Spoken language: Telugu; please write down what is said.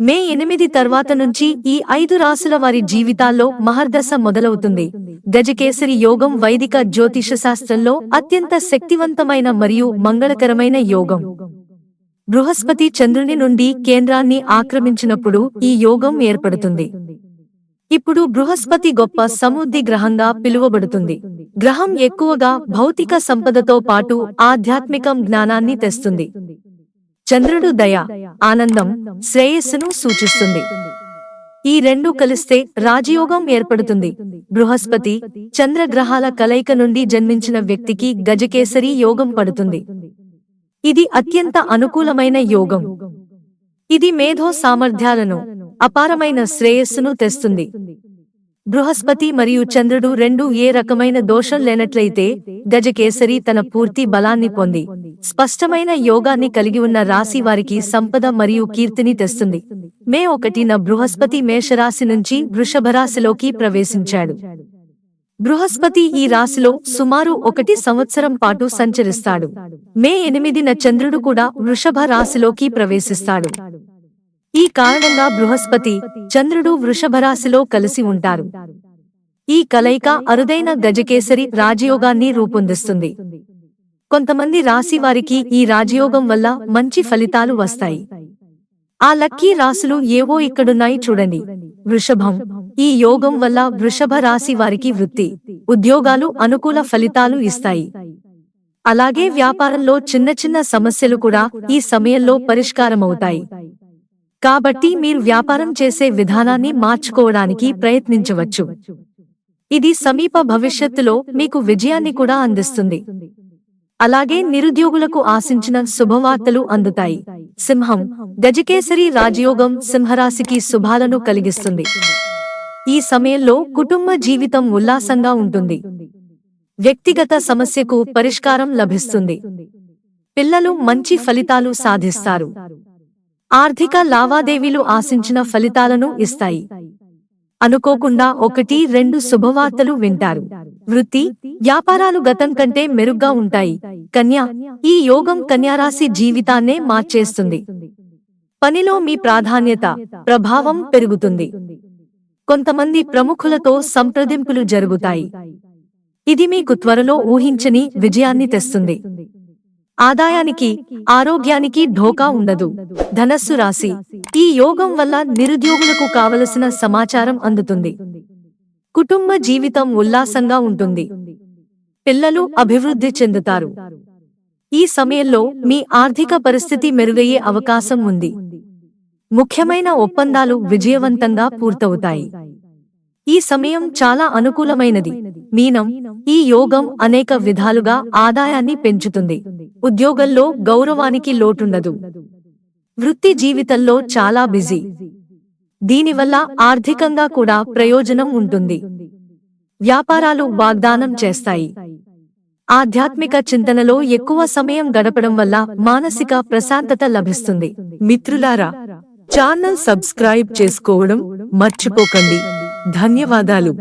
మే 8 తర్వాత నుంచి ఈ 5 రాసుల వారి జీవితాల్లో మహర్దశ మొదలవుతుంది. గజకేసరి యోగం వైదిక జ్యోతిషశాస్త్రంలో అత్యంత శక్తివంతమైన మరియు మంగళకరమైన యోగం. బృహస్పతి చంద్రుని నుండి కేంద్రాన్ని ఆక్రమించినప్పుడు ఈ యోగం ఏర్పడుతుంది. ఇప్పుడు బృహస్పతి గొప్ప సమృద్ధి గ్రహంగా పిలువబడుతుంది. గ్రహం ఎక్కువగా భౌతిక సంపదతో పాటు ఆధ్యాత్మికం జ్ఞానాన్ని తెస్తుంది. చంద్రుడు దయ, ఆనందం, శ్రేయస్సును సూచిస్తుంది. ఈ రెండు కలిస్తే రాజయోగం ఏర్పడుతుంది. బృహస్పతి, చంద్రగ్రహాల కలయిక నుండి జన్మించిన వ్యక్తికి గజకేసరి యోగం పడుతుంది. ఇది అత్యంత అనుకూలమైన యోగం. ఇది మేధో సామర్థ్యాలను, అపారమైన శ్రేయస్సును తెస్తుంది. బృహస్పతి మరియు చంద్రుడు రెండూ ఏ రకమైన దోషం లేనట్లయితే గజకేసరి తన పూర్తి బలాన్ని పొంది స్పష్టమైన యోగాన్ని కలిగి ఉన్న రాశి వారికి సంపద మరియు కీర్తిని తెస్తుంది. మే 1న బృహస్పతి మేషరాశి నుంచి వృషభరాశిలోకి ప్రవేశించాడు. బృహస్పతి ఈ రాశిలో సుమారు 1 సంవత్సరం పాటు సంచరిస్తాడు. మే 8న చంద్రుడు కూడా వృషభ రాశిలోకి ప్రవేశిస్తాడు. ఈ కారణంగా బృహస్పతి, చంద్రుడు వృషభరాశిలో కలిసి ఉంటారు. ఈ కలయిక అరుదైన గజకేసరి రాజయోగాన్ని రూపొందిస్తుంది. కొంతమంది రాశి వారికి ఈ రాజయోగం వల్ల మంచి ఫలితాలు వస్తాయి. ఆ లక్కీ రాశులు ఏవో ఇక్కడున్నాయి చూడండి. వృషభం. ఈ యోగం వల్ల వృషభ రాశి వారికి వృత్తి, ఉద్యోగాలు అనుకూల ఫలితాలు ఇస్తాయి. అలాగే వ్యాపారంలో చిన్న చిన్న సమస్యలు కూడా ఈ సమయంలో పరిష్కారమవుతాయి. కాబట్టి మీరు వ్యాపారం చేసే విధానాన్ని మార్చుకోవడానికి ప్రయత్నించవచ్చు. ఇది సమీప భవిష్యత్తులో మీకు విజయాన్ని కూడా అందిస్తుంది. అలాగే నిరుద్యోగులకు ఆశించిన శుభవార్తలు అందుతాయి. సింహం. గజకేసరి రాజయోగం సింహరాశికి శుభాలను కలిగిస్తుంది. ఈ సమయంలో కుటుంబ జీవితం ఉల్లాసంగా ఉంటుంది. వ్యక్తిగత సమస్యకు పరిష్కారం లభిస్తుంది. పిల్లలు మంచి ఫలితాలు సాధిస్తారు. ఆర్థిక లావాదేవీలు ఆశించిన ఫలితాలను ఇస్తాయి. అనుకోకుండా 1-2 శుభవార్తలు వింటారు. వృత్తి, వ్యాపారాలు గతం కంటే మెరుగ్గా ఉంటాయి. కన్యా. ఈ యోగం కన్యారాశి జీవితాన్నే మార్చేస్తుంది. పనిలో మీ ప్రాధాన్యత, ప్రభావం పెరుగుతుంది. కొంతమంది ప్రముఖులతో సంప్రదింపులు జరుగుతాయి. ఇది మీకు త్వరలో ఊహించని విజయాన్ని తెస్తుంది. ఆదాయానికి, ఆరోగ్యానికి ఢోకా ఉండదు. ధనస్సు రాశి. ఈ యోగం వల్ల నిరుద్యోగులకు కావలసిన సమాచారం అందుతుంది. కుటుంబ జీవితం ఉల్లాసంగా ఉంటుంది. పిల్లలు అభివృద్ధి చెందుతారు. ఈ సమయంలో మీ ఆర్థిక పరిస్థితి మెరుగయ్యే అవకాశం ఉంది. ముఖ్యమైన ఒప్పందాలు విజయవంతంగా పూర్తవుతాయి. ఈ సమయం చాలా అనుకూలమైనది. మీనం. ఈ యోగం అనేక విధాలుగా ఆదాయాన్ని పెంచుతుంది. ఉద్యోగంలో గౌరవానికి లోటుండదు. వృత్తి జీవితంలో చాలా బిజీ. దీనివల్ల ఆర్థికంగా కూడా ప్రయోజనం ఉంటుంది. వ్యాపారాలు వాగ్దానం చేస్తాయి. ఆధ్యాత్మిక చింతనలో ఎక్కువ సమయం గడపడం వల్ల మానసిక ప్రశాంతత లభిస్తుంది. మిత్రులారా, ఛానల్ సబ్స్క్రైబ్ చేసుకోవడం మర్చిపోకండి. ధన్యవాదాలు.